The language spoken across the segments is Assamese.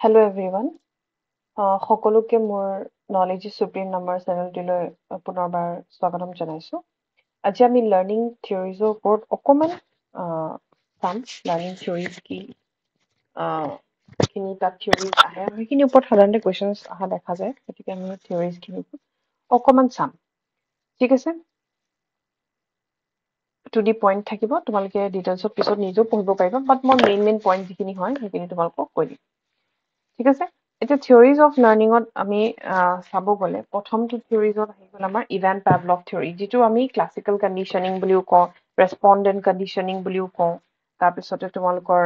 Hello everyone. সকলোকে মোৰ নলেজ সুপ্ৰিম নাম্বাৰ চেনেলটিলৈ পুনৰবাৰ স্বাগতম জনাইছো। আজি আমি লাৰ্নিং থিয়ৰিজৰ ওপৰত অকমান চাম। লাৰ্নিং থিয়ৰিজ কি খিনি তাত থিয়ৰিজ আহে আৰু সেইখিনিৰ ওপৰত সাধাৰণতে কুৱেশ্যনছ অহা দেখা যায়। গতিকে আমি থিয়ৰিজখিনি অকমান চাম। ঠিক আছে? টু দি পইণ্ট থাকিব। তোমালোকে ডিটেইলছত পিছত নিজেও পঢ়িব পাৰিবা, বাট মই মেইন পইণ্ট যিখিনি হয় সেইখিনি তোমালোকক কৈ দিম। ঠিক আছে? এতিয়া থিয়ৰিজ অফ লাৰ্নিঙত আমি চাব গ'লে প্ৰথমটো থিয়ৰিজত আহি গ'ল আমাৰ ইভান পাভলভ থিয়ৰি, যিটো আমি ক্লাছিকেল কণ্ডিশ্যনিং বুলিও কওঁ, ৰেছপণ্ডেণ্ট কণ্ডিশ্যনিং বুলিও কওঁ। তাৰপিছতে তোমালোকৰ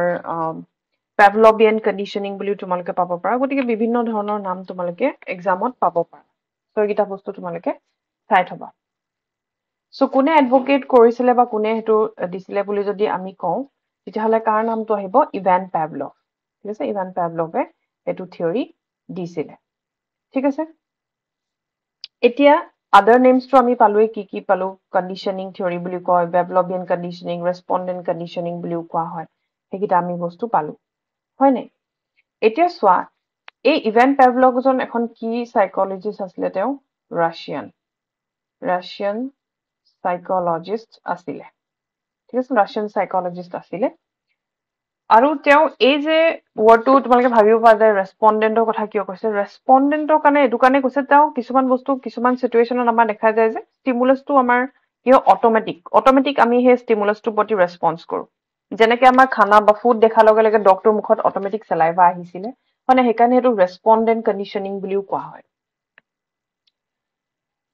পাভলভিয়ান কণ্ডিশ্যনিং বুলিও তোমালোকে পাব পাৰা। গতিকে বিভিন্ন ধৰণৰ নাম তোমালোকে এক্সামত পাব পাৰা। চ' এইকেইটা বস্তু তোমালোকে চাই থবা। চ' কোনে এডভকেট কৰিছিলে বা কোনে সেইটো দিছিলে বুলি যদি আমি কওঁ, তেতিয়াহ'লে কাৰ নামটো আহিব? Ivan Pavlov. ঠিক আছে? ইভান পাভলভে এইটো থিয়ৰি দিছিলে। ঠিক আছে? এতিয়া আদাৰ নেমছটো আমি পালোৱে, কি পালো? কণ্ডিশ্যনিং থিয়ৰি বুলি কয়, পাভলভিয়ান কণ্ডিশ্যনিং, ৰেছপণ্ডেণ্ট কণ্ডিশ্যনিং বুলিও কোৱা হয়। সেইকেইটা আমি বস্তু পালো, হয় নাই? এতিয়া চোৱা, এই ইভান পাভলভজন এখন কি চাইকলজিষ্ট আছিলে? তেওঁ ৰাছিয়ান চাইকলজিষ্ট আছিলে। ঠিক আছে? ৰাছিয়ান চাইকলজিষ্ট আছিলে। আৰু তেওঁ এই যে ৱৰ্ডটো তোমালোকে ভাবিব পাৰা যে ৰেছপণ্ডেণ্টৰ কথা কিয় কৈছে? ৰেছপণ্ডেণ্টৰ কাৰণে এইটো কাৰণে কৈছে, তেওঁ কিছুমান বস্তু কিছুমান চিটুৱেশ্যনত আমাৰ দেখা যায় যে ষ্টিমুলাছটো আমাৰ কি হয়? অট'মেটিক আমি সেই ষ্টিমুলাছটোৰ প্ৰতি ৰেছপন্স কৰোঁ। যেনেকে আমাৰ খানা বা ফুড দেখাৰ লগে লগে ডক্টৰ মুখত অট'মেটিক চেলাইভা আহিছিলে, মানে সেইকাৰণে সেইটো ৰেছপণ্ডেণ্ট কণ্ডিশ্যনিং বুলিও কোৱা হয়।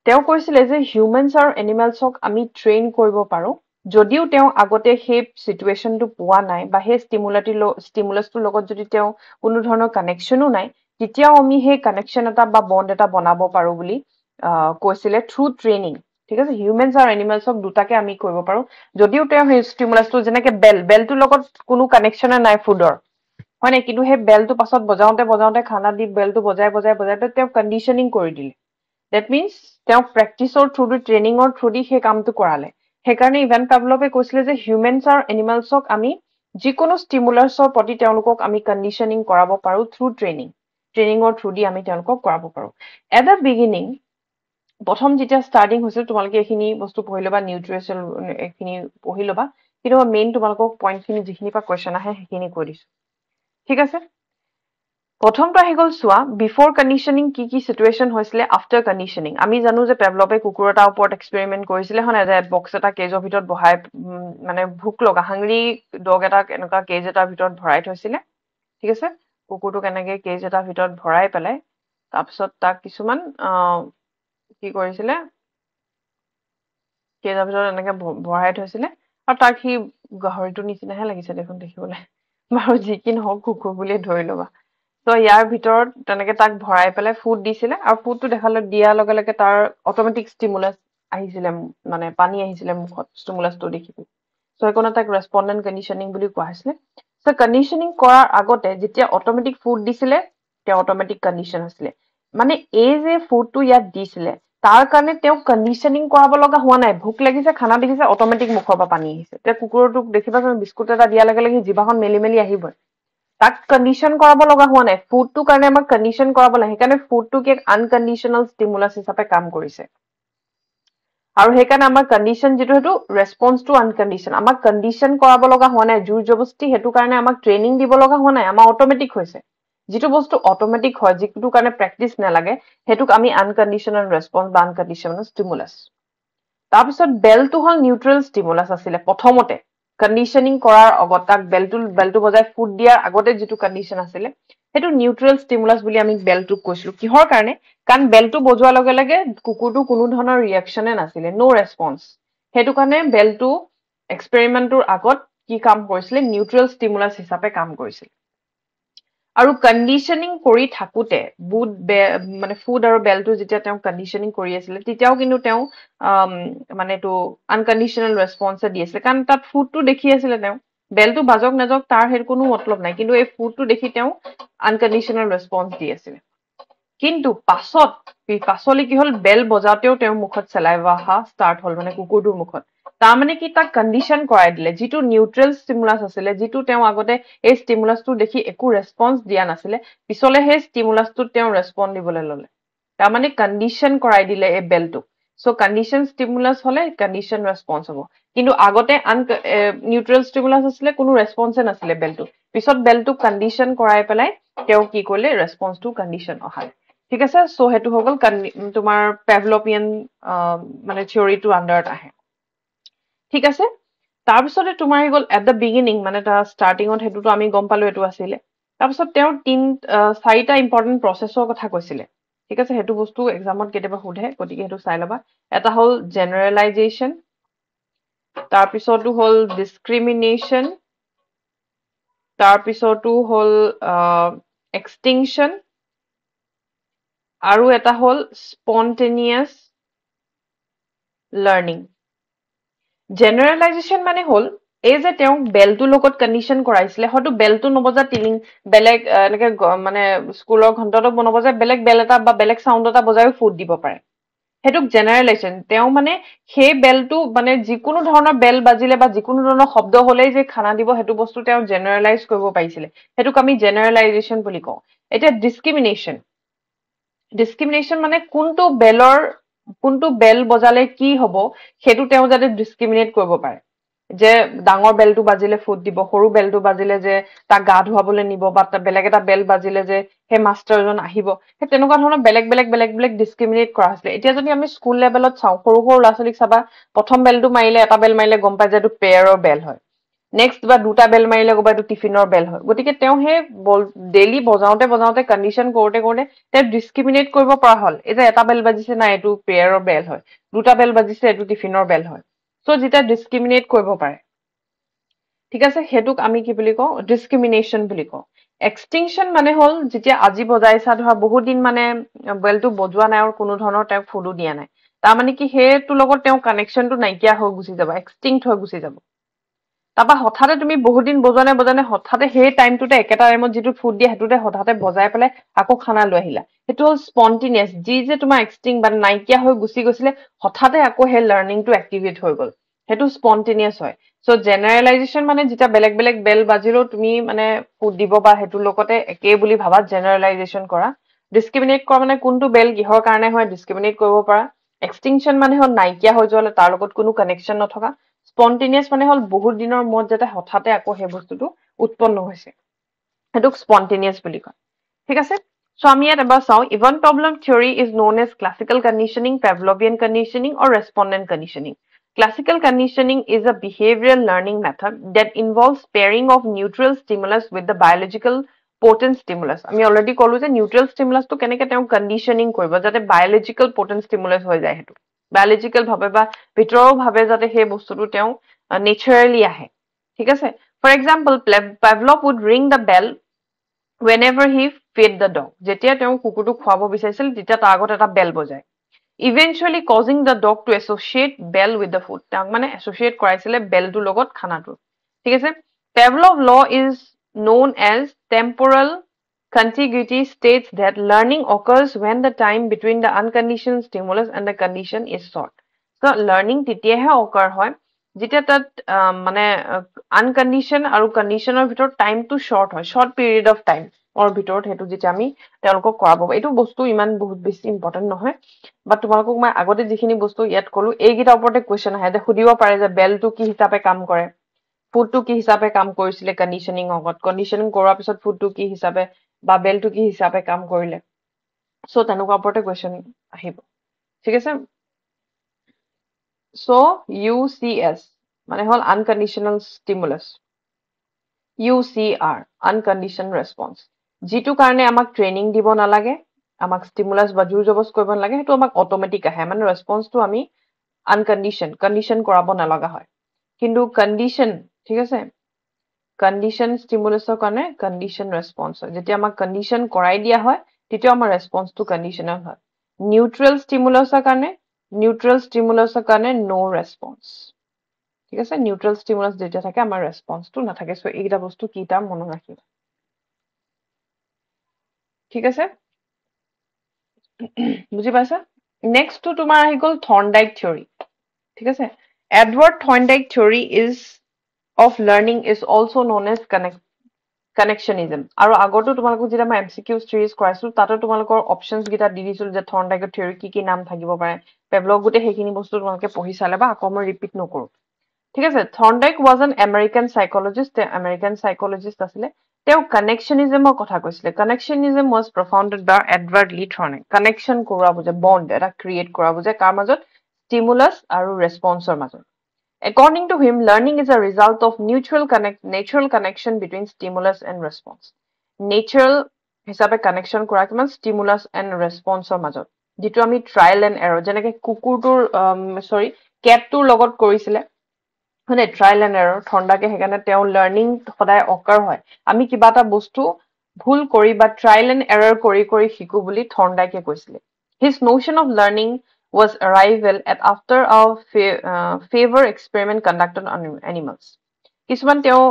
তেওঁ কৈছিলে যে হিউমেনছ আৰু এনিমেলছক আমি ট্ৰেইন কৰিব পাৰোঁ, যদিও তেওঁ আগতে সেই চিটুৱেশ্যনটো পোৱা নাই বা সেই ষ্টিমুলাছটোৰ লগত যদি তেওঁ কোনো ধৰণৰ কানেকশ্যনো নাই, তেতিয়াও আমি সেই কানেকশ্যন এটা বা বণ্ড এটা বনাব পাৰোঁ বুলি কৈছিলে থ্ৰু ট্ৰেইনিং। ঠিক আছে? হিউমেনছ আৰু এনিমেলছক দুটাকে আমি কৰিব পাৰোঁ, যদিও তেওঁ সেই ষ্টিমুলাছটো যেনেকে বেলটোৰ লগত কোনো কানেকশ্যনে নাই ফুডৰ, হয় নাই? কিন্তু সেই বেলটো পাছত বজাওঁতে খানা দি বেলটো বজাই তেওঁ কণ্ডিশ্যনিং কৰি দিলে। ডেট মিনছ তেওঁ প্ৰেক্টিচৰ থ্ৰু দি, ট্ৰেইনিঙৰ থ্ৰু দি সেই কামটো কৰালে। সেইকাৰণে ইভান পাভলভে কৈছিলে যে হিউমেনছ আৰু এনিমেলছক আমি যিকোনো ষ্টিমুলাছৰ প্ৰতি তেওঁলোকক আমি কণ্ডিশ্যনিং কৰাব পাৰোঁ থ্ৰু ট্ৰেইনিঙৰ থ্ৰু দি আমি তেওঁলোকক কৰাব পাৰোঁ। এট দ্য বিগিনিং, প্ৰথম যেতিয়া ষ্টাৰ্টিং হৈছিল, তোমালোকে এইখিনি বস্তু পঢ়ি ল'বা, নিউট্ৰিচন এইখিনি পঢ়ি ল'বা, কিন্তু মই মেইন তোমালোকক পইণ্টখিনি যিখিনিৰ পৰা কুৱেশ্যন আহে সেইখিনি কৈ দিছোঁ। ঠিক আছে? প্ৰথমটো আহি গ'ল, চোৱা, বিফৰ কণ্ডিশ্যনিং কি চিটুৱেশ্যন হৈছিলে, আফটাৰ কণ্ডিশ্যনিং। আমি জানো যে পাভলভে কুকুৰ এটাৰ ওপৰত এক্সপেৰিমেণ্ট কৰিছিলে, হয় নাই? যে বক্স এটা কেজৰ ভিতৰত বহাই মানে ভোক লগা হাংৰি ডগ এটাক এনেকুৱা কেজ এটাৰ ভিতৰত ভৰাই থৈছিলে। ঠিক আছে? কুকুৰটোক এনেকে কেজ এটাৰ ভিতৰত ভৰাই পেলাই তাৰপিছত তাক কিছুমান কি কৰিছিলে, কেজৰ ভিতৰত এনেকে ভৰাই থৈছিলে আৰু তাক সি গাহৰিটোৰ নিচিনাহে লাগিছে দেখোন দেখিবলৈ, বাৰু যি কি নহওক কুকুৰ বুলিয়ে ধৰি ল'বা। ত' ইয়াৰ ভিতৰত তেনেকে তাক ভৰাই পেলাই ফুড দিছিলে আৰু ফুডটো দিয়াৰ লগে লগে তাৰ অট'মেটিক ষ্টিমুলাছ আহিছিলে, মানে পানী আহিছিলে মুখত ষ্টিমুলাছটো দেখি। চ' সেইকাৰণে তাক ৰেছপণ্ডেণ্ট কণ্ডিশ্যনিং বুলি কোৱা হৈছিলে। চ' কণ্ডিশ্যনিং কৰাৰ আগতে যেতিয়া অট'মেটিক ফুড দিছিলে, তেওঁ অট'মেটিক কণ্ডিশ্যন আছিলে। মানে এই যে ফুডটো ইয়াত দিছিলে, তাৰ কাৰণে তেওঁক কণ্ডিশ্যনিং কৰাব লগা হোৱা নাই। ভোক লাগিছে, খানা দেখিছে, অট'মেটিক মুখৰ পৰা পানী আহিছে। এতিয়া কুকুৰটোক দেখিবাচোন, বিস্কুট এটা দিয়াৰ লগে লগে জিভাখন মেলি আহিবই। তাক কণ্ডিশ্যন কৰাব লগা হোৱা নাই। ফুডটোৰ কাৰণে আমাক কণ্ডিশ্যন কৰাব লাগে, সেইকাৰণে ফুডটোক এক আনকণ্ডিশ্যনেল ষ্টিমুলাছ হিচাপে কাম কৰিছে। আৰু সেইকাৰণে আমাৰ কণ্ডিশ্যন যিটো, সেইটো ৰেছপন্সটো আনকণ্ডিশ্যন। আমাক কণ্ডিশ্যন কৰাব লগা হোৱা নাই, জোৰ জবস্তি, সেইটো কাৰণে আমাক ট্ৰেইনিং দিব লগা হোৱা নাই, আমাৰ অট'মেটিক হৈছে। যিটো বস্তু অট'মেটিক হয়, যিটোৰ কাৰণে প্ৰেক্টিচ নালাগে, সেইটোক আমি আনকণ্ডিশ্যনেল ৰেছপন্স বা আনকণ্ডিশ্যনেল ষ্টিমুলাছ। তাৰপিছত বেলটো হ'ল নিউট্ৰেল ষ্টিমুলাছ আছিলে প্ৰথমতে। কণ্ডিশ্যনিং কৰাৰ আগত তাক বেলটো বজাই ফুড দিয়াৰ আগতে যিটো কণ্ডিশ্যন আছিলে, সেইটো নিউট্ৰেল ষ্টিমুলাছ বুলি আমি বেলটোক কৈছিলো। কিহৰ কাৰণে? কাৰণ বেলটো বজোৱাৰ লগে লগে কুকুৰটো কোনো ধৰণৰ ৰিয়েকশ্যনে নাছিলে, ন' ৰেছপন্স। সেইটো কাৰণে বেলটো এক্সপেৰিমেণ্টটোৰ আগত কি কাম কৰিছিলে? নিউট্ৰেল ষ্টিমুলাছ হিচাপে কাম কৰিছিল। আৰু কণ্ডিশ্যনিং কৰি থাকোতে মানে ফুড আৰু বেলটো যেতিয়া তেওঁ কণ্ডিশ্যনিং কৰি আছিলে, তেতিয়াও কিন্তু তেওঁ মানে এইটো আনকণ্ডিশ্যনেল ৰেছপন্সে দি আছিলে, কাৰণ তাত ফুডটো দেখি আছিলে। তেওঁ বেলটো বাজক নাযাওক তাৰ সেইটো কোনো মতলব নাই, কিন্তু এই ফুডটো দেখি তেওঁ আনকণ্ডিশ্যনেল ৰেছপন্স দি আছিলে। কিন্তু পাছলে কি হ'ল, বেল বজাওতেও তেওঁৰ মুখত চেলাইভা অহা ষ্টাৰ্ট হ'ল, মানে কুকুৰটোৰ মুখত। তাৰ মানে কি তাক কণ্ডিশ্যন কৰাই দিলে যিটো নিউট্ৰেল ষ্টিমুলাছ আছিলে যিটো তেওঁ আগতে এই ষ্টিমুলাছটো দেখি একো ৰেছপন্স দিয়া নাছিলে পিছলে সেই ষ্টিমুলাছটোত তেওঁ ৰেছপন্স দিবলৈ ল'লে তাৰ মানে কণ্ডিশ্যন কৰাই দিলে এই বেলটো সো কণ্ডিশ্যন ষ্টিমুলাছ হলে কণ্ডিশ্যন ৰেছপন্স হ'ব কিন্তু আগতে নিউট্ৰেল ষ্টিমুলাছ আছিলে কোনো ৰেছপন্সে নাছিলে বেলটো পিছত বেলটো কণ্ডিশ্যন কৰাই পেলাই তেওঁ কি কৰিলে ৰেছপন্সটো কণ্ডিশ্যন অহালে ঠিক আছে সো হেতু হৈ গল তোমাৰ পেভলোপিয়ান মানে থিওৰিটো আন্ডাৰত আহে ঠিক আছে তাৰপিছতে তোমাৰ হৈ গল এট দ্য বিগিনিং মানে তাৰ ষ্টাৰ্টিঙত হেতুটো আমি গম পালো এটো আছিলে তাৰপিছত তেওঁ চাৰিটা ইম্পৰ্টেন্ট প্ৰচেছৰ কথা কৈছিলে ঠিক আছে হেতু বস্তু এক্সামত কেতিয়াবা সোধে গতিকে হেতু চাই লবা এটা হল জেনাৰেলাইজেশ্যন তাৰপিছতো হল ডিসক্ৰিমিনেশ্যন তাৰপিছতো হল এক্সটিংকশ্যন আৰু এটা হল স্পন্টেনিয়াছ লাৰ্নিং জেনাৰেলাইজেশ্যন মানে হল এই যে তেওঁ বেলটোৰ লগত কণ্ডিশ্যন কৰাইছিলে হয়তো বেলটো নবজা টিলিং বেলেগ এনেকে মানে স্কুলৰ ঘণ্টাটো নবজাই বেলেগ বেল এটা বা বেলেগ চাউণ্ড এটা বজাই ফুড দিব পাৰে হেতুক জেনাৰেলাইজেশ্যন তেওঁ মানে সেই বেলটো মানে যিকোনো ধৰণৰ বেল বাজিলে বা যিকোনো ধৰণৰ শব্দ হলেই যে খানা দিব হেতু বস্তু তেওঁ জেনাৰেলাইজ কৰিব পাৰিছিলে হেতুক আমি জেনাৰেলাইজেশ্যন বুলি কওঁ এতিয়া ডিসক্ৰিমিনেশ্যন মানে কোনটো বেল বজালে কি হ'ব হেতু তেওঁ যাতে ডিসক্ৰিমিনেট কৰিব পাৰে যে ডাঙৰ বেলটো বাজিলে ফুট দিব সৰু বেলটো বাজিলে যে তাক গা ধুৱাবলৈ নিব বা বেলেগ এটা বেল বাজিলে যে হে মাষ্টাৰজন আহিব হে তেনেকুৱা ধৰণৰ বেলেগ ডিসক্ৰিমিনেট কৰা হৈছিলে এতিয়া যদি আমি স্কুল লেভেলত চাওঁ সৰু ল'ৰা ছোৱালীক চাবা প্ৰথম বেলটো মাৰিলে এটা বেল মাৰিলে গম পাই যে এইটো পেয়াৰৰ বেল হয় নেক্সট বা দুটা বেল মাৰিলে গবা এইটো টিফিনৰ বেল হয় গতিকে তেওঁ হে ডেইলি বজাওতে কণ্ডিশ্যন কৰোতে তেওঁ ডিসক্ৰিমিনেট কৰিব পৰা হল এই যে এটা বেল বাজিছে না এইটো পেয়াৰৰ বেল হয় দুটা বেল বাজিছে এইটো টিফিনৰ বেল হয় সো যেতিয়া ডিসক্ৰিমিনেট কৰিব পাৰে ঠিক আছে হেতুক আমি কি বুলি কওঁ ডিসক্ৰিমিনেশ্যন বুলি কওঁ এক্সটিংকশ্যন মানে হল যেতিয়া আজি বজাইছা ধৰা বহুত দিন মানে বেলটো বজোৱা নাই আৰু কোনো ধৰণৰ তেওঁ ফুডো দিয়া নাই তাৰ মানে কি হেতুৰ লগত তেওঁ কানেকশ্যনটো নাইকিয়া হৈ গুচি যাব এক্সটিংক্ট হৈ গুচি যাব তাৰপা হঠাতে তুমি বহুত দিন বজোৱা হঠাতে সেই টাইমটোতে একেটা টাইমত যিটো ফুড দিয়ে হেতুতে হঠাতে বজাই পেলাই আকৌ খানা লৈ আহিলা হেতু হল স্পন্টেনিয়াছ যি যে তোমাৰ এক্সটিংক্ট বা নাইকিয়া হৈ গুচি গৈছিলে হঠাতে আকৌ সেই লাৰ্নিংটো এক্টিভেট হৈ গল হেতু স্পন্টেনিয়াছ হয় সো জেনাৰেলাইজেশ্যন মানে যেতিয়া বেলেগ বেল বাজিলেও তুমি মানে ফুড দিব বা হেতুৰ লগতে একে বুলি ভাবা জেনাৰেলাইজেশ্যন কৰা ডিসক্ৰিমিনেট কৰা মানে কোনটো বেল কিহৰ কাৰণে হয় ডিসক্ৰিমিনেট কৰিব পৰা এক্সটিংকশ্যন মানে হল নাইকিয়া হৈ যোৱালে তাৰ লগত কোনো কানেকশ্যন নথকা স্পন্টেনিয়াছ মানে হল বহুত দিনৰ মূৰত যাতে হঠাতে আকৌ সেই বস্তুটো উৎপন্ন হৈছে হেতুক স্পন্টেনিয়াছ বুলি কয় ঠিক আছে সো আমি ইয়াত এবাৰ চাওঁ even problem theory is known as classical conditioning Pavlovian conditioning or respondent conditioning Classical conditioning is a behavioral learning method that involves pairing of neutral stimulus with the biological potent stimulus. আমি already কলো যে neutral stimulus তো কেনেকে তেওঁ conditioning কৰিব যাতে biological potent stimulus হৈ যায় হেতু biological ভাবে বা ভিতৰৰ ভাবে যাতে সেই বস্তুটো তেওঁ naturally আহে ঠিক আছে for example Pavlov would ring the bell whenever he fed the dog যেতিয়া তেওঁ কুকুৰটো খুৱাব বিচাৰিছিল তেতিয়া তাৰ আগত এটা বেল বজায় eventually causing the dog to associate bell with the food তাক মানে associate কৰাইছিলে বেলটোৰ লগত খানাটো ঠিক আছে Pavlov law is known as temporal contiguity states that learning occurs when the time between the unconditioned stimulus and the condition is short so learning তেতিয়াহে occur হয় যেতিয়া তাত মানে unconditioned আৰু conditioner ভিতৰত টাইমটো short হয় short period of time or ভিতৰত হেতু যেতিয়া আমি তেওঁলোকক কৰাব এইটো বস্তু ইমান বহুত বেছি ইম্পৰ্টেন্ট নহয় বাট তোমালোকক মই আগতে যিখিনি বস্তু ইয়াত কলো এইগিটা ওপৰতে কোৱেশ্চন আহে যে সুধিব পাৰে যে বেলটো কি হিচাপে কাম কৰে ফুডটো কি হিচাপে কাম কৰিছিলে কণ্ডিশ্যনিং আগত কণ্ডিশ্যনিং কৰাৰ পিছত ফুডটো কি হিচাপে বা বেলটো কি হিচাপে কাম কৰিলে সো তেনেকুৱা ওপৰতে কোৱেশ্চন আহিব ঠিক আছে সো UCS মানে হল আনকণ্ডিশ্যনেল ষ্টিমুলাছ UCR unconditioned response যিটো কাৰণে আমাক ট্ৰেইনিং দিব নালাগে আমাক ষ্টিমুলাছ বা জোৰ জবজ কৰিব নালাগে হেতু আমাক অটোমেটিক আহে মানে ৰেসপন্সটো আমি কণ্ডিশ্যন কৰাব নালাগা হয় কিন্তু কণ্ডিশ্যন ঠিক আছে কণ্ডিশ্যন ষ্টিমুলাছৰ কাৰণে কণ্ডিশ্যন ৰেসপন্স হয় যেতিয়া আমাক কণ্ডিশ্যন কৰাই দিয়া হয় তেতিয়া আমাৰ ৰেসপন্সটো কণ্ডিশ্যনেল হয় নিউট্ৰেল ষ্টিমুলাছৰ কাৰণে নো ৰেসপন্স ঠিক আছে নিউট্ৰেল ষ্টিমুলাছ যেতিয়া থাকে আমাৰ ৰেসপন্সটো নাথাকে সো এইটা বস্তু কিটা মনত ৰাখিবা ঠিক আছে বুজি পাইছা নেক্সট তো তোমাৰ আহি গল থৰ্নডাইক থিওৰি ঠিক আছে Edward Thorndike theory is of learning is also known as connectionism. আৰু আগতো তোমালোকক যেতিয়া মই MCQ series কৰাইছো তাতে তোমালোকৰ options গিটা দি দিছিল যে Thorndike theory কি নাম থাকিব পাৰে পেভলক গোটে সেইখিনি বস্তু তোমালোকে পঢ়ি চালে বা আকৌ মই ৰিপিট নকৰো ঠিক আছে Thorndike was an American psychologist American psychologist আছিলে তেওঁ connectionism কথা কৈছিলে connectionism was propounded by Edward Lee Thorndike connection কৰা বুজে bond এটা create কৰা বুজে কাৰ মাজত stimulus আৰু response ৰ মাজত According to him, learning is a result of natural connection between stimulus and response. Natural হিচাপে connection কৰা কিমান stimulus and response ৰ মাজত যিটো আমি trial and error যেনেকৈ কুকুৰটোৰ কেটটোৰ লগত কৰিছিলে মানে trial and error Thorndike সেইকাৰণে তেওঁ learning সদায় occur হয় আমি কিবা এটা বস্তু ভুল কৰি বা trial and error কৰি কৰি শিকো বুলি Thorndike কৈছিলে His notion of learning was arrival at after a favor experiment conducted on animals. কিছুমান তেওঁ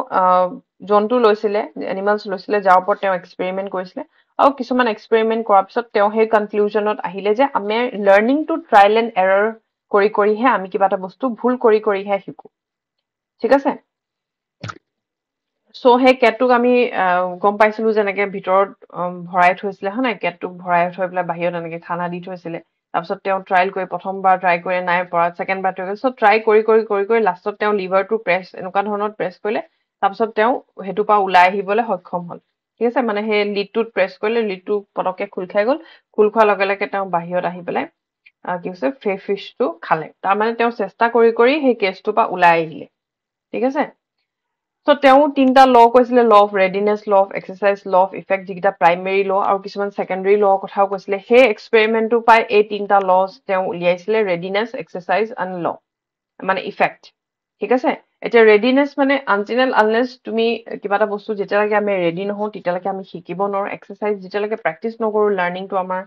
জন্তু লৈছিলে এনিমেলস লৈছিলে যাৰ ওপৰত তেওঁ এক্সপেৰিমেন্ট কৰিছিলে আৰু কিছুমান এক্সপেৰিমেন্ট কৰাৰ পিছত তেওঁ সেই কনক্লুজনত আহিলে যে আমি learning to trial and error কৰি কৰিহে আমি কিবা এটা বস্তু ভুল কৰি কৰিহে শিকো ঠিক আছে সো হে কেটটোক আমি গম পাইছিলো যেনেকে ভিতৰত ভৰাই থৈছিলে হনে কেটটোক ভৰাই থৈ পেলাই বাহিৰত এনেকে খানা দি থৈছিলে তাৰপিছত তেওঁ ট্ৰায়াল কৰি প্ৰথমবাৰ ট্ৰাই কৰি নাই পৰা সেকেন্ড বাৰ ট্ৰাই সো ট্ৰাই কৰি লাষ্টত তেওঁ লিভাৰটো প্ৰেছ এনেকুৱা ধৰণৰ প্ৰেছ কৰিলে তাৰপিছত তেওঁ হেতু পা ওলাই আহিবলৈ সক্ষম হ'ল ঠিক আছে মানে হে লিডটোত প্ৰেছ কৰিলে লিডটো পটকে খুল খাই গল খুল খোৱাৰ লগে লগে তেওঁ বাহিৰত আহি পেলাই কি হৈছে ফিশটো খালে তাৰ মানে তেওঁ চেষ্টা কৰি হে কেছটো পা ওলাই আহিলে ঠিক আছে So, তেওঁ তিনটা ল কৈছিলে ল of readiness law of exercise law of effect যিকিটা প্ৰাইমেৰী ল আৰু কিছুমান সেকেন্ডাৰী ল কথাও কৈছিলে হে এক্সপেৰিমেন্টটো পাই এই তিনটা লস তেওঁ উলিয়াইছিলে ৰেডিনেছ এক্সাৰসাইজ এণ্ড ল মানে ইফেক্ট ঠিক আছে এটা ৰেডিনেছ মানে আনটিল আনলেছ তুমি কিবা এটা বস্তু যেতিয়ালৈকে আমি ৰেডি নহওঁ তেতিয়ালৈকে আমি শিকিব নোৱাৰো এক্সাৰসাইজ যেতিয়ালৈকে প্ৰেক্টিছ নকৰো লাৰ্নিংটো আমাৰ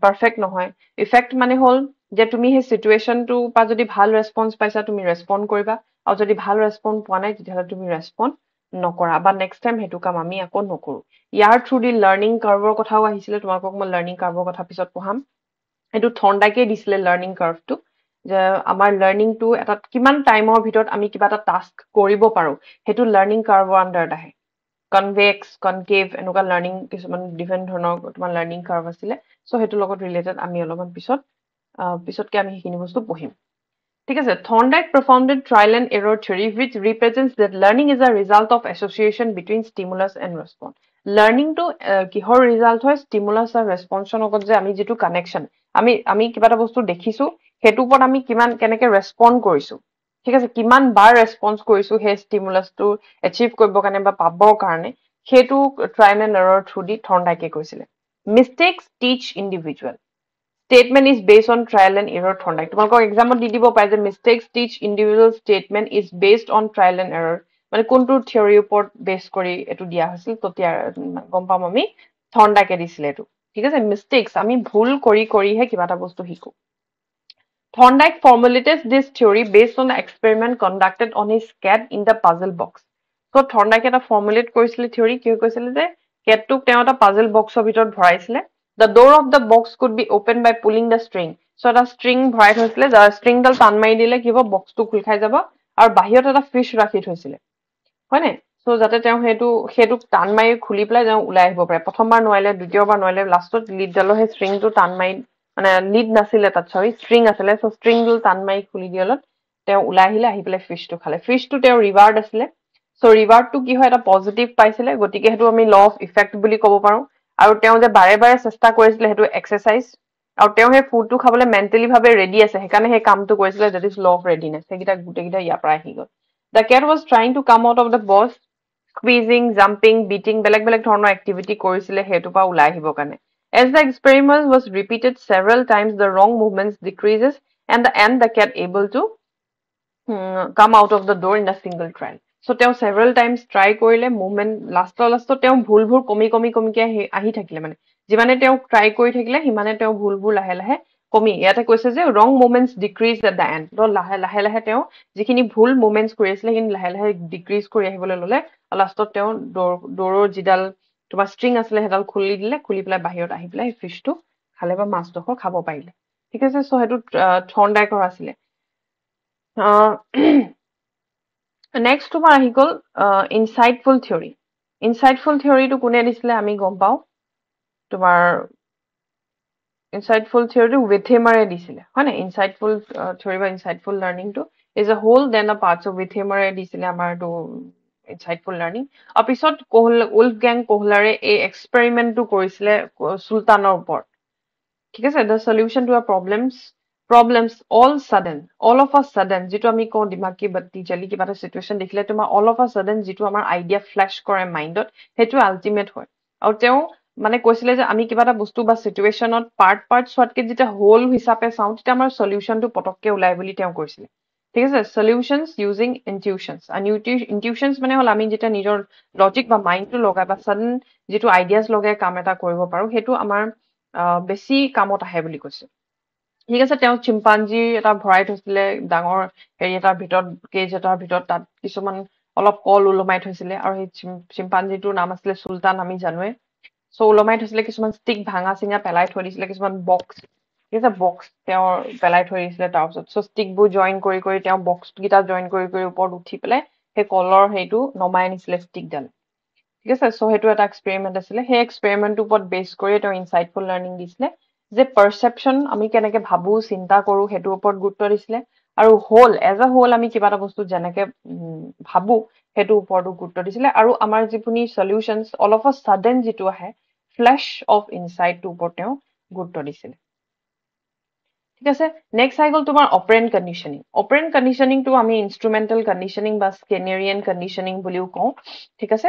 পাৰফেক্ট নহয় ইফেক্ট মানে হল যে তুমি সেই সিচুৱেশনটো পা যদি ভাল ৰেসপন্স পাইছা তুমি ৰেসপন্ড কৰিবা আৰু যদি ভাল ৰেসপন্স পোৱা নাই তেতিয়াহলে তুমি ৰেসপন্ড নকৰা বা নেক্সট টাইম হেতু কাম আমি আকৌ নকৰো ইয়াৰ থ্ৰু দি লাৰ্নিং কাৰ্ভৰ কথাও আহিছিলে তোমাকক মই লাৰ্নিং কাৰ্ভৰ কথা পিছত পঢ়াম এটো থৰ্নডাইকে দিছিলে লাৰ্নিং কাৰ্ভটো যে আমাৰ লাৰ্নিংটো এটা কিমান টাইমৰ ভিতৰত আমি কিবা এটা টাস্ক কৰিব পাৰো হেতু লাৰ্নিং কাৰ্ভৰ আন্ডাৰত আহে কনভেক্স কনকেভ এনেকুৱা লাৰ্নিং কিছুমান ডিফাৰেন্ট ধৰণৰ তোমাৰ লাৰ্নিং কাৰ্ভ আছিলে সো হেতু লগত ৰিলেটেড আমি অলপমান পিছতকে আমি সেইখিনি বস্তু পঢ়িম ঠিক আছে Thorndike performed trial and error theory which represents that learning is a result of association between stimulus and response learning to কিহৰ result হয় stimulus আৰু response লগত যে আমি যেটো connection আমি কিবা এটা বস্তু দেখিছো হেতু ওপৰত আমি কিমান কেনেকে ৰেসপন্ড কৰিছো ঠিক আছে কিমান বাৰ ৰেসপন্স কৰিছো হে stimulus টো achieve কৰিব কাৰণে বা পাবৰ কাৰণে হেতু trial and error through the Thorndike কৈছিলে mistakes teach individual Statement is based on trial and error Thorndike. তোমালোকক এক্সামত দি দিব পাৰে যে mistakes teach individual statement is based on trial and error. মানে কোনটো থিওৰি ওপৰত বেস কৰি এটো দিয়া হৈছিল তেতিয়া গম পাম আমি Thorndike দিছিলে এটো ঠিক আছে mistakes আমি ভুল কৰিহে কিবা এটা বস্তু শিকো Thorndike formulated this theory based on the experiment conducted on his cat in the puzzle box. So Thorndike এটা formulate কৰিছিলে theory কি কৈছিলে যে কেটটোক তেওঁ এটা puzzle boxৰ ভিতৰত ভৰাইছিলে The door of the box could be opened by pulling the string. So এটা string ভৰাই থৈছিলে যাৰ string ডাল টান মাৰি দিলে কি হ'ব বক্সটো খুল খাই যাব আৰু বাহিৰত এটা ফিশ ৰাখি থৈছিলে হয়নে সো যাতে তেওঁ হেতু টান মাৰি খুলি পেলাই তেওঁ ওলাই আহিব পাৰে প্ৰথমবাৰ নোৱাৰিলে দ্বিতীয়বাৰ নোৱাৰিলে লাষ্টত লিড ডালৰ সেই stringটো টান মাৰি মানে লিড নাছিলে তাত সৰি string আছিলে সো string ডাল টান মাৰি খুলি দিয়লত তেওঁ ওলাই আহিলে আহি পেলাই ফিশটো খালে ফিশটো তেওঁ ৰিৱাৰ্ড আছিলে সো ৰিৱাৰ্ডটো কি হয় এটা পজিটিভ পাইছিলে গতিকে হেতু আমি ল অফ ইফেক্ট বুলি ক'ব পাৰো আৰু তেওঁ যে বাৰে বাৰে চেষ্টা কৰিছিলে হেতু এক্সাৰসাইজ আৰু তেওঁ হে ফুডটো খাবলৈ মেন্টালি ভাবে ৰেডি আছে হেকানে হে কামটো কৰিছিলে that is law of readiness হেকিটা গুটেকিটা ইয়াৰ পৰা আহি গল The cat was trying to come out of the box squeezing jumping beating বেলেগ ধৰণৰ এক্টিভিটি কৰিছিলে হেতু পা ওলাই আহিব কাৰণে As the experiment was repeated several times the wrong movements decreases and the end the cat able to come out of the door in a single trial So তেওঁ several times try কৰিলে movement লাষ্টত তেওঁ ভুলবোৰ কমিকে আহি থাকিলে মানে যিমানে তেওঁ ট্ৰাই কৰি থাকিলে হিমানে তেওঁ ভুলবোৰ লাহে লাহে কমি ইয়াতে কৈছে যে wrong movements decrease at the end তো লাহে তেওঁ যিখিনি ভুল মুভমেন্টস কৰি আছিল কিন্তু লাহে ডিক্ৰিজ কৰি আহিবলৈ ললে লাষ্টত তেওঁ ডৰৰ জিডাল তোমাৰ স্ট্ৰিং আছিলে হেডাল খুলি দিলে খুলি পেলাই বাহিৰত আহি পেলাই ফিশটো খালে বা মাছটো খাব পাৰিলে ঠিক আছে সো হেতু Thorndike আছিলে নেক্সট তোমাৰ আহি গ'ল ইনচাইটফুল থিয়ৰী ইনচাইটফুল থিয়ৰীটো কোনে দিছিলে আমি গম পাওঁ তোমাৰ ইনচাইটফুল থিয়ৰীটো ৱিথেমাৰে দিছিলে হয় নাই ইনচাইটফুল থিয়ৰী বা ইনচাইটফুল লাৰ্ণিংটো ইজ এ হোল দেন আ পাৰ্টছ অফ ৱিথেমাৰে দিছিলে আমাৰটো ইনচাইটফুল লাৰ্ণিং আৰু পিছত উল্ফ গেং কোহলাৰে এই এক্সপেৰিমেণ্টটো কৰিছিলে চুলতানৰ ওপৰত ঠিক আছে the solution to a problems all of a sudden যিটো আমি কওঁ দিমাগী বাতি জ্বলি কিবা এটা চিটুৱেশ্যন দেখিলে তোমাৰ all of a sudden যিটো আমাৰ আইডিয়া ফ্লেছ কৰে মাইণ্ডত সেইটো আল্টিমেট হয় আৰু তেওঁ মানে কৈছিলে যে আমি কিবা এটা বস্তু বা চিটুৱেশ্যনত পাৰ্ট চোৱাতকে যেতিয়া হোল হিচাপে চাওঁ তেতিয়া আমাৰ সলিউশ্যনটো পটককে ওলাই বুলি তেওঁ কৈছিলে ঠিক আছে সলিউশ্যনছ ইউজিং ইনটিউশ্যনছ আৰু ইনটিউশ্যনছ মানে হ'ল আমি যেতিয়া নিজৰ লজিক বা মাইণ্ডটো লগাই বা ছাডেন যিটো আইডিয়াছ লগাই কাম এটা কৰিব পাৰো সেইটো আমাৰ বেছি কামত আহে বুলি কৈছে ঠিক আছে তেওঁ চিম্পাঞ্জী এটা ভৰাই থৈছিলে ডাঙৰ হেৰি এটাৰ ভিতৰত কেজ এটাৰ ভিতৰত তাত কিছুমান অলপ কল ওলমাই থৈছিলে আৰু সেই চিম্পাঞ্জীটোৰ নাম আছিলে চুলতান আমি জানোৱে চ' ওলমাই থৈছিলে কিছুমান ষ্টিক ভাঙা চিঙা পেলাই থৈ দিছিলে কিছুমান বক্স ঠিক আছে বক্স তেওঁ পেলাই থৈ দিছিলে তাৰপিছত চ' ষ্টিকবোৰ জইন কৰি তেওঁ বক্সকেইটা জইন কৰি ওপৰত উঠি পেলাই সেই কলৰ সেইটো নমাই আনিছিলে ষ্টিকডাল ঠিক আছে চ' সেইটো এটা এক্সপেৰিমেণ্ট আছিলে সেই এক্সপেৰিমেণ্টটোৰ ওপৰত বেছ কৰি তেওঁ ইনচাইটফুল লাৰ্ণিং দিছিলে যে পাৰচেপশ্যন আমি কেনেকে ভাবো চিন্তা কৰো সেইটোৰ ওপৰত গুৰুত্ব দিছিলে আৰু এজ এ হোল আমি কিবা এটা বস্তু যেনেকে ভাবো সেইটোৰ ওপৰতো গুৰুত্ব দিছিলে আৰু আমাৰ যিখিনি সলিউশ্যনছ অল অফ আ ছাডেন যিটো আহে ফ্লেছ অফ ইনচাইটটোৰ ওপৰত তেওঁ গুৰুত্ব দিছিলে ঠিক আছে নেক্সট আহি গ'ল তোমাৰ অপাৰেণ্ট কণ্ডিশ্যনিংটো আমি ইনষ্ট্ৰুমেণ্টেল কণ্ডিশ্যনিং বা স্কেনেৰিয়ান কণ্ডিশ্যনিং বুলিও কওঁ ঠিক আছে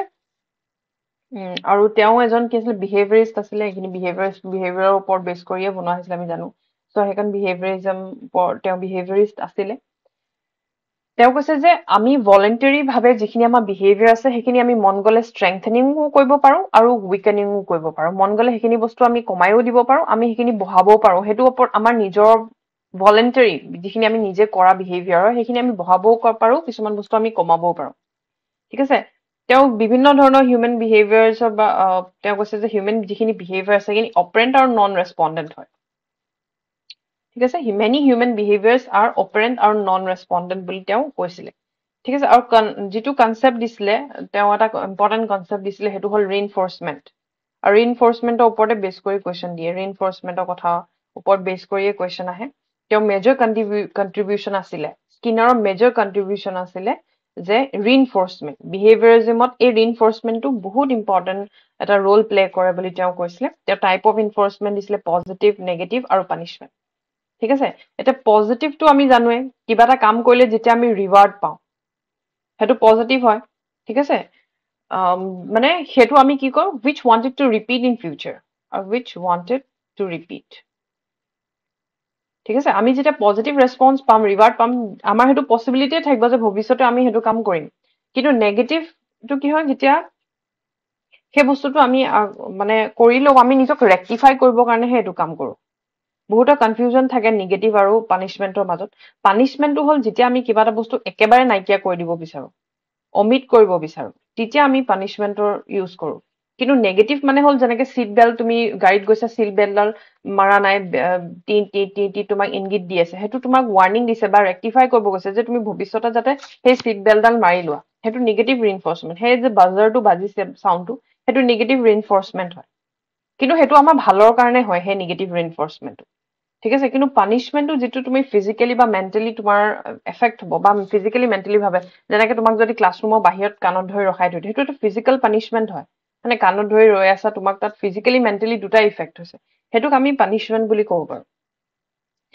আৰু তেওঁ এজন কি আছিলে বিহেভিয়াৰিষ্ট আছিলে এইখিনি বিহেভিয়াৰৰ ওপৰত বেছ কৰিয়ে বনোৱা হৈছিলে আমি জানো চ' সেইখন বিহেভিয়াৰিজম তেওঁ বিহেভিয়াৰিষ্ট আছিলে তেওঁ কৈছে যে আমি ভলেণ্টাৰী ভাৱে যিখিনি আমাৰ বিহেভিয়াৰ আছে সেইখিনি আমি মন গ'লে ষ্ট্ৰেংথেনিঙো কৰিব পাৰো আৰু উইকেনিঙো কৰিব পাৰো মন গ'লে সেইখিনি বস্তু আমি কমাইও দিব পাৰো আমি সেইখিনি বঢ়াবও পাৰো সেইটোৰ ওপৰত আমাৰ নিজৰ ভলেণ্টাৰী যিখিনি আমি নিজে কৰা বিহেভিয়াৰ সেইখিনি আমি বঢ়াবও পাৰো কিছুমান বস্তু আমি কমাবও পাৰো ঠিক আছে তেওঁ বিভিন্ন ধৰণৰ হিউমেন বিহেভিয়াৰ্ছৰ বা তেওঁ কৈছে যে হিউমেন যিখিনি বিহেভিয়াৰ আছে সেইখিনি অপাৰেণ্ট আৰু নন ৰেছপণ্ডেণ্ট হয় ঠিক আছে মেনি হিউমেন বিহেভিয়াৰ্ছ আৰ অপাৰেণ্ট আৰু নন ৰেছপণ্ডেণ্ট বুলি তেওঁ কৈছিলে ঠিক আছে আৰু যিটো কনচেপ্ট দিছিলে তেওঁ এটা ইম্পৰ্টেণ্ট কনচেপ্ট দিছিলে সেইটো হ'ল ৰিইনফৰ্চমেণ্ট আৰু ৰিইনফৰ্চমেণ্টৰ ওপৰতে বেছ কৰি কুৱেশ্যন দিয়ে ৰিইনফৰ্চমেণ্টৰ কথা ওপৰত বেছ কৰিয়ে কুৱেশ্যন আহে তেওঁ মেজৰ কণ্ট্ৰিবিউশ্যন আছিলে স্কিনাৰৰ মেজৰ কণ্ট্ৰিবিউশ্যন আছিলে যে ৰিইনফৰ্চমেণ্ট বিহেভিয়াৰিজমত এই ৰিইনফৰ্চমেণ্টটো বহুত ইম্পৰ্টেণ্ট এটা ৰোল প্লে কৰে বুলি তেওঁ কৈছিলে তেওঁ টাইপ অফ ইনফৰ্চমেণ্ট দিছিলে পজিটিভ নেগেটিভ আৰু পানিচমেণ্ট ঠিক আছে এতিয়া পজিটিভটো আমি জানোৱে কিবা এটা কাম কৰিলে যেতিয়া আমি ৰিৱাৰ্ড পাওঁ সেইটো পজিটিভ হয় ঠিক আছে মানে সেইটো আমি কি কৰো which wanted to repeat in future or which wanted to repeat ঠিক আছে আমি যেতিয়া পজিটিভ ৰেছপন্স পাম ৰিৱাৰ্ড পাম আমাৰ সেইটো পচিবিলিটিয়ে থাকিব যে ভৱিষ্যতে আমি সেইটো কাম কৰিম কিন্তু নেগেটিভটো কি হয় যেতিয়া সেই বস্তুটো আমি মানে কৰিলেও আমি নিজক ৰেক্টিফাই কৰিবৰ কাৰণেহে এইটো কাম কৰো বহুতৰ কনফিউজন থাকে নিগেটিভ আৰু পানিচমেণ্টৰ মাজত পানিচমেণ্টটো হ'ল যেতিয়া আমি কিবা এটা বস্তু একেবাৰে নাইকিয়া কৰি দিব বিচাৰো অমিট কৰিব বিচাৰো তেতিয়া আমি পানিচমেণ্টৰ ইউজ কৰো কিন্তু নেগেটিভ মানে হ'ল যেনেকে চিট বেল্ট তুমি গাড়ীত গৈছা চিট বেল্টডাল মাৰা নাই তোমাক ইংগিত দি আছে সেইটো তোমাক ৱাৰ্ণিং দিছে বা ৰেক্টিফাই কৰিব গৈছে যে তুমি ভৱিষ্যতে যাতে সেই চিট বেল্টডাল মাৰি লোৱা সেইটো নিগেটিভ ৰিইনফৰ্চমেণ্ট সেই যে বাজাৰটো বাজিছে চাউণ্ডটো সেইটো নিগেটিভ ৰিইনফৰ্চমেণ্ট হয় কিন্তু সেইটো আমাৰ ভালৰ কাৰণে হয় সেই নিগেটিভ ৰিইনফৰ্চমেণ্টটো ঠিক আছে কিন্তু পানিচমেণ্টটো যিটো তুমি ফিজিকেলি বা মেণ্টেলি তোমাৰ এফেক্ট হ'ব বা ফিজিকেলি মেণ্টেলি ভাবে যেনেকে তোমাক যদি ক্লাছৰুমৰ বাহিৰত কাণত ধৰি ৰখাই থৈ দিয়ে সেইটো এটা ফিজিকেল পানিচমেণ্ট হয় মানে কাণত ধৰি ৰৈ আছা তোমাক তাত ফিজিকেলি মেণ্টেলি দুটা ইফেক্ট হৈছে সেইটোক আমি পানিচমেণ্ট বুলি ক'ব পাৰো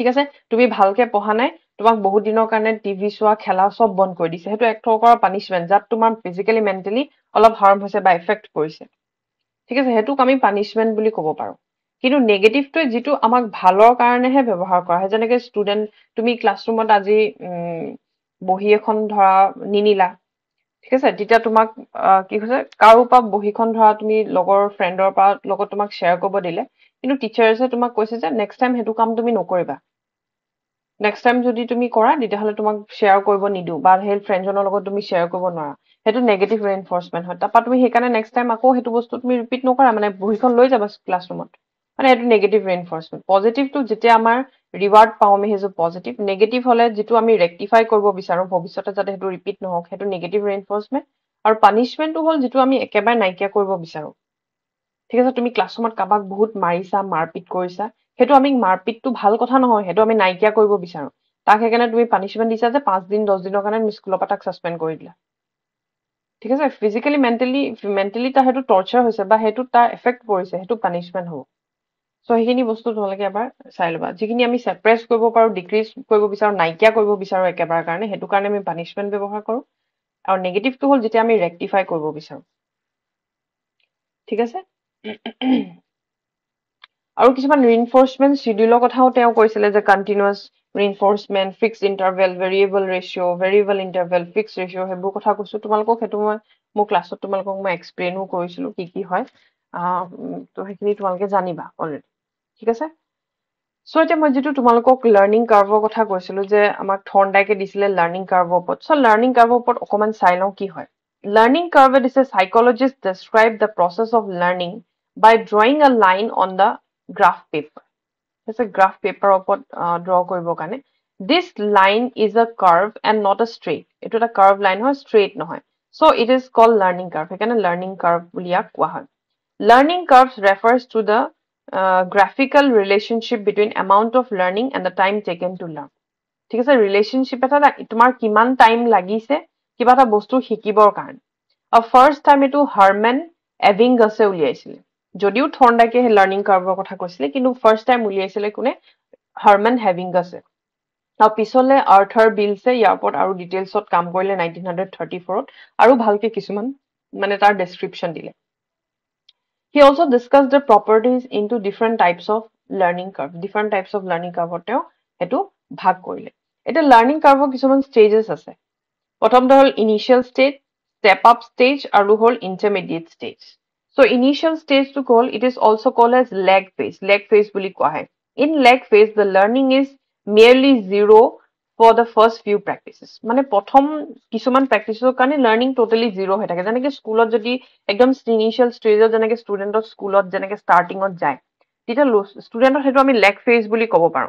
ঠিক আছে তুমি ভালকে পঢ়া নাই তোমাক বহুত দিনৰ কাৰণে টিভি চোৱা খেলা চব বন্ধ কৰি দিছে সেইটো এক প্ৰকাৰৰ পানিচমেণ্ট যাত তোমাৰ ফিজিকেলি মেণ্টেলি অলপ হাৰ্ম হৈছে বা এফেক্ট কৰিছে ঠিক আছে সেইটোক আমি পানিচমেণ্ট বুলি ক'ব পাৰো কিন্তু নেগেটিভটোৱে যিটো আমাক ভালৰ কাৰণেহে ব্যৱহাৰ কৰা হয় যেনেকে ষ্টুডেণ্ট তুমি ক্লাছৰুমত আজি বহি এখন ধৰা নিনিলা ঠিক আছে তেতিয়া তোমাক কি হৈছে কাৰো পৰা বহিখন ধৰা তুমি লগৰ ফ্ৰেণ্ডৰ পৰা লগত তোমাক শ্বেয়াৰ কৰিব দিলে কিন্তু টিচাৰ্ছে তোমাক কৈছে যে নেক্সট টাইম সেইটো কাম তুমি নকৰিবা নেক্সট টাইম যদি তুমি কৰা তেতিয়াহ'লে তোমাক শ্বেয়াৰ কৰিব নিদিওঁ বা সেই ফ্ৰেণ্ডজনৰ লগত তুমি শ্বেয়াৰ কৰিব নোৱাৰা সেইটো নেগেটিভ ৰিইনফৰ্চমেণ্ট হয় তাৰপৰা তুমি সেইকাৰণে নেক্সট টাইম আকৌ সেইটো বস্তু তুমি ৰিপিট নকৰা মানে বহিখন লৈ যাবা ক্লাছৰুমত মানে এইটো নেগেটিভ ৰিইনফৰ্চমেণ্ট পজিটিভটো যেতিয়া আমাৰ ৰিৱাৰ্ড পাওঁ আমি সেইটো পজিটিভ নেগেটিভ হলে যেটো আমি ৰেক্টিফাই কৰিব বিচাৰো ভৱিষ্যতে যাতে হেতু ৰিপিট নহওক হেতু নেগেটিভ ৰিইনফোৰ্সমেন্ট আৰু পানিশমেন্টটো হল যেটো আমি একেবাৰে নাইকিয়া কৰিব বিচাৰো ঠিক আছে তুমি ক্লাছৰুমত কাবাক বহুত মাৰিছা মাৰপিট কৰিছা হেতু আমি মাৰপিটটো ভাল কথা নহয় হেতু আমি নাইকিয়া কৰিব বিচাৰো তাক হেকাৰণে তুমি পানিশমেন্ট দিছা যে 5 দিন 10 দিনৰ কাৰণে স্কুলৰ পৰা তাক সাসপেন্ড কৰি দিলা ঠিক আছে ফিজিক্যালি মেন্টালি তা হেতু টৰ্চাৰ হৈছে বা হেতু তাৰ এফেক্ট পৰিছে হেতু পানিশমেন্ট হ'ব সো হেখিনি বস্তু তোমালোকে এবাৰ চাই লবা যিখিনি আমি সাপ্ৰেছ কৰিব পাৰো ডিক্ৰিজ কৰিব বিচাৰো নাইকিয়া কৰিব বিচাৰো একেবাৰে কাৰণে হেতু কাৰণে আমি পানিশমেন্ট ব্যৱহাৰ কৰো আৰু নেগেটিভটো হল যেতিয়া আমি ৰেক্টিফাই কৰিব বিচাৰো ঠিক আছে আৰু কিছুমান ৰিইনফোৰ্সমেন্ট শিডিউলৰ কথাও তেওঁ কৈছিলে যে continuous reinforcement fixed interval variable interval fixed ratio হেবোৰ কথা কৈছো তোমালোকক হেতু মই মোৰ ক্লাছত তোমালোকক মই এক্সপ্লেইনও কৰিছিলো কি হয় তো হেখিনি তোমালোকে জানিবা অলৰেডি ঠিক আছে সো এতিয়া মই যেটো তোমালোকক লাৰ্নিং কাৰ্ভৰ কথা কৈছিলো যে আমাক থৰ্নডাইকে দিছিলে লাৰ্নিং কাৰ্ভৰ ওপৰত সো লাৰ্নিং কাৰ্ভৰ ওপৰত অকমান চাই লওঁ কি হয় learning curve is a psychologist describe the process of learning by drawing a line on the graph paper. It's a graph paper ওপৰত draw কৰিব কাৰণে. This line is a curve and not a straight. It is a curve line হয় straight নহয়. So it is called learning curve. সেইকাৰণে learning curve বুলি ইয়াক কোৱা হয়. Learning curves refers to the graphical relationship between amount of learning and the time taken to learn. ঠিক আছে relationship এটা তোমাৰ কিমান টাইম লাগিছে কিবা এটা বস্তু শিকিবৰ কাৰণে. First time এটো হাৰমেন এভিংগাছে উলিয়াইছিল যদিও থৰ্নডাইকে লাৰ্নিং কাৰ্ভৰ কথা কৈছিলে কিন্তু ফাৰ্স্ট টাইম উলিয়াইছিলে কোনে হাৰমেন হেভিংগাছে আৰু পিছলে আर्थাৰ বিলছে ইয়াৰ ওপৰত আৰু ডিটেইলছত কাম কৰিলে 1934ত আৰু ভালকে কিছুমান মানে তাৰ ডেসক্ৰিপচন দিলে He also discussed the properties into different types of learning curve. Different types of learning curve তেওঁ হেতু ভাগ কৰিলে এটা লাৰ্নিং কাৰ্ভৰ কিছুমান ষ্টেজেছ আছে প্ৰথমটো হল initial stage step up stage আৰু হল intermediate stage so initial stage to call it is also called as lag phase বুলি কোৱা হয় in lag phase the learning is merely zero for the first few practices মানে প্ৰথম কিছুমান প্ৰেক্টিছৰ কাৰণে learning totally zero হৈ থাকে যেনেকৈ স্কুলত যদি একদম initial stage যেনেকৈ ষ্টুডেন্টৰ স্কুলত যেনেকৈ ষ্টাৰ্টিংত যায় তেতিয়া ষ্টুডেন্টৰ হেতু আমি lag phase বুলি ক'ব পাৰো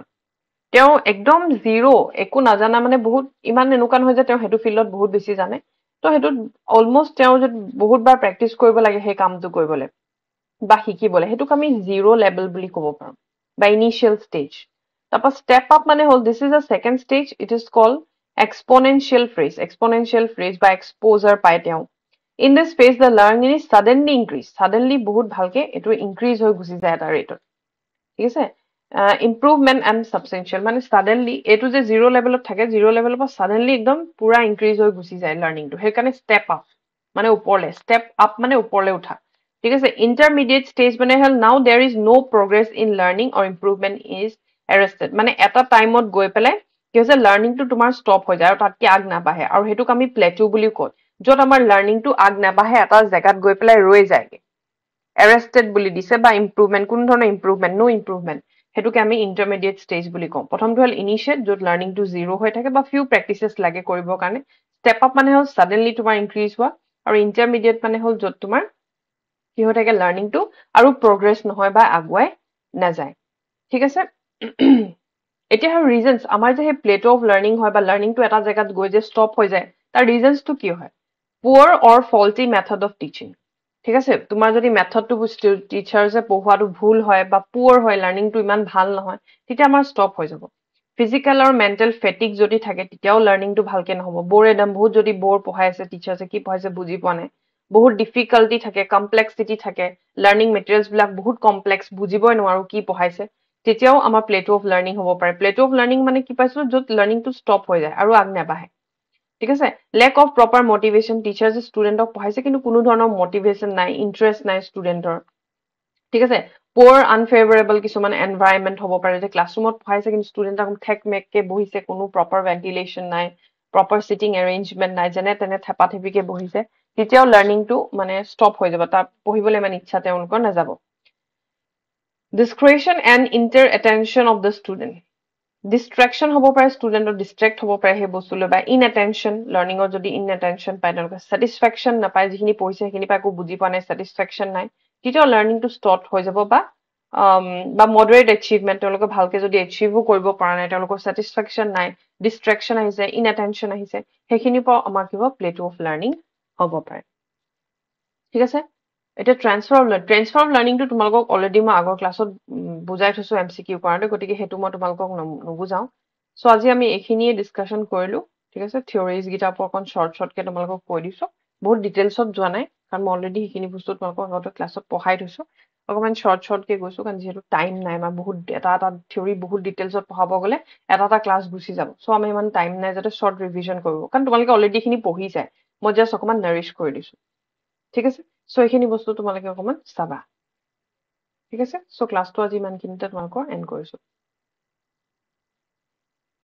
তেওঁ একদম জিৰো একো নাজানা মানে বহুত ইমান এনেকুৱা নহয় যে তেওঁ হেতু ফিল্ডত বহুত বেছি জানে তো হেতু অলমোস্ট তেওঁ যে বহুত বাৰ প্ৰেক্টিস কৰিব লাগে হে কামটো কৰিবলৈ বা শিকিবলৈ হেতুক আমি জিৰো লেভেল বুলি ক'ব পাৰো বা ইনিশিয়াল ষ্টেজ তাৰপা ষ্টেপ আপ মানে হল this is a second stage it is called exponential phrase বা এক্সপোজাৰ পায় তেওঁ in this phase the learning is suddenly বহুত ভালকে এটো ইনক্ৰিজ হৈ গুছি যায় এটা ৰেটত ঠিক আছে improvement and substantial মানে suddenly এটো যে জিৰো লেভেলত থাকে জিৰো লেভেলৰ পৰা suddenly একদম পুৰা ইনক্ৰিজ হৈ গুছি যায় লাৰ্নিংটো হেকাৰণে ষ্টেপ আপ মানে ওপৰলে ষ্টেপ আপ মানে ওপৰলে উঠা ঠিক আছে ইন্টাৰমিডিয়েট ষ্টেজ মানে হল now there is no progress in learning or improvement is arrested মানে এটা টাইমত গৈ পেলাই কি হৈছে লাৰ্নিংটো তোমাৰ ষ্টপ হৈ যায় আৰু তাতকে আগ নাবাঢ়ে আৰু হেতুক আমি প্লেটু বুলি কওঁ যত আমাৰ লাৰ্নিংটো আগ নাবাঢ়ে এটা জায়গাত গৈ পেলাই ৰৈ যায় এৰেষ্টেড বুলি দিছে বা ইমপ্ৰুভমেন্ট কোন ধৰণৰ ইমপ্ৰুভমেন্ট নো ইমপ্ৰুভমেন্ট হেতুকে আমি ইন্টাৰমিডিয়েট ষ্টেজ বুলি কওঁ প্ৰথমটো হল ইনিশিয়েট যত লাৰ্নিংটো জিৰো হৈ থাকে বা ফিউ প্ৰেক্টিসেছ লাগে কৰিবৰ কাৰণে ষ্টেপ আপ মানে হল সাডেনলি তোমাৰ ইনক্ৰিজ হোৱা আৰু ইন্টাৰমিডিয়েট মানে হল যত তোমাৰ কি হৈ থাকে লাৰ্নিংটো আৰু প্ৰগ্ৰেছ নহয় বা আগুৱাই নাযায় ঠিক আছে এতিয়া আৰু ৰিজনস আমাৰ যে প্লেটো অফ লাৰ্নিং হয় বা লাৰ্নিংটো এটা জায়গাত গৈ যে ষ্টপ হৈ যায় তাৰ ৰিজনসটো কি হয় পুৱাৰ অৰ ফল্টি মেথড অফ টিচিং ঠিক আছে তোমাৰ যদি মেথডটো টিচাৰছে পঢ়োৱাটো ভুল হয় বা পুৱাৰ হয় লাৰ্নিংটো ইমান ভাল নহয় তেতিয়া আমাৰ ষ্টপ হৈ যাব ফিজিক্যাল আৰু মেন্টাল ফেটিক যদি থাকে তেতিয়াও লাৰ্নিংটো ভালকে নহব বোৰডম বহুত যদি বোৰ পঢ়াই আছে টিচাৰছে কি পঢ়াইছে বুজি পোৱা নাই বহুত ডিফিকাল্টি থাকে কমপ্লেক্সিটি থাকে লাৰ্নিং মেটেৰিয়েলছ বিলাক বহুত কমপ্লেক্স বুজিবই নোৱাৰো কি পঢ়াইছে তেতিয়াও আমাৰ প্লেটো অফ লাৰ্নিং হ'ব পাৰে প্লেটো অফ লাৰ্নিং মানে কি পাইছো যত লাৰ্নিংটো ষ্টপ হৈ যায় আৰু আগ নাবাঢ়ে ঠিক আছে lake of proper motivation teacher যে ষ্টুডেণ্টক পঢ়াইছে কিন্তু কোনো ধৰণৰ মটিভেশ্যন নাই ইন্টাৰেষ্ট নাই ষ্টুডেণ্টৰ ঠিক আছে পোৰ আনফেভাৰেবল কিছুমান এনভাইৰনমেন্ট হ'ব পাৰে যে ক্লাছৰুমত পঢ়াইছে কিন্তু ষ্টুডেণ্টক ঠেকমেককে বহিছে কোনো প্ৰপাৰ ভেন্টিলেশ্যন নাই প্ৰপাৰ সিটিং এৰেঞ্জমেন্ট নাই যেনে তেনে থেপাথেপিকে বহিছে তেতিয়াও লাৰ্নিংটো মানে ষ্টপ হৈ যাব তাৰ পঢ়িবলৈ ইমান ইচ্ছা তেওঁলোকৰ নাযাব description and inter attention of the student distraction হ'ব পাৰে ষ্টুডেণ্টৰ ডিষ্ট্ৰেক্ট হ'ব পাৰে সেই বস্তুলৈ বা ইনএটেনশন লাৰ্নিঙৰ যদি ইনএটেনশন পায় তেওঁলোকে স্যাটিসফ্যাকশন নাপায় যিখিনি পঢ়িছে সেইখিনি পাই একো বুজি পোৱা নাই স্যাটিসফ্যাকশন নাই তেতিয়াও লাৰ্নিংটো ষ্টপ হৈ যাব বা বা মডাৰেট এচিভমেণ্ট তেওঁলোকে ভালকে যদি এচিভো কৰিব পৰা নাই তেওঁলোকৰ ছেটিছফেকশ্যন নাই ডিষ্ট্ৰেকশ্যন আহিছে ইনএটেনশ্যন আহিছে সেইখিনিৰ পৰা আমাৰ কি হ'ব প্লেটো অফ লাৰ্ণিং হ'ব পাৰে ঠিক আছে এতিয়া ট্ৰেন্সফাৰ অফ লাৰ্ণিংটো তোমালোকক অলৰেডি মই আগৰ ক্লাছত বুজাই থৈছো MCQ কাৰণে গতিকে সেইটো মই তোমালোকক নুবুজাওঁ চ' আজি আমি এইখিনিয়ে ডিছকাশ্যন কৰিলো ঠিক আছে থিয়ৰিজ কেইটাৰ পৰা অকণ শ্বৰ্টকে তোমালোকক কৈ দিছো বহুত ডিটেইলছত যোৱা নাই কাৰণ মই অলৰেডি সেইখিনি বস্তু তোমালোকক আগতে ক্লাছত পঢ়াই থৈছো অকণমান শ্বৰ্টকে গৈছো কাৰণ যিহেতু টাইম নাই আমাৰ বহুত এটা থিয়ৰি বহুত ডিটেইলছত পঢ়াব গ'লে এটা ক্লাছ গুচি যাব চ' আমি ইমান টাইম নাই যাতে শ্বৰ্ট ৰিভিজন কৰিব কাৰণ তোমালোকে অলৰেডি এইখিনি পঢ়ি যায় মই জাষ্ট অকণমান নাৰিছ কৰি দিছো ঠিক আছে চ' এইখিনি বস্তু তোমালোকে অকণমান চাবা ঠিক আছে চ' ক্লাছটো আজি ইমানখিনিতে তোমালোকৰ এণ্ড কৰিছো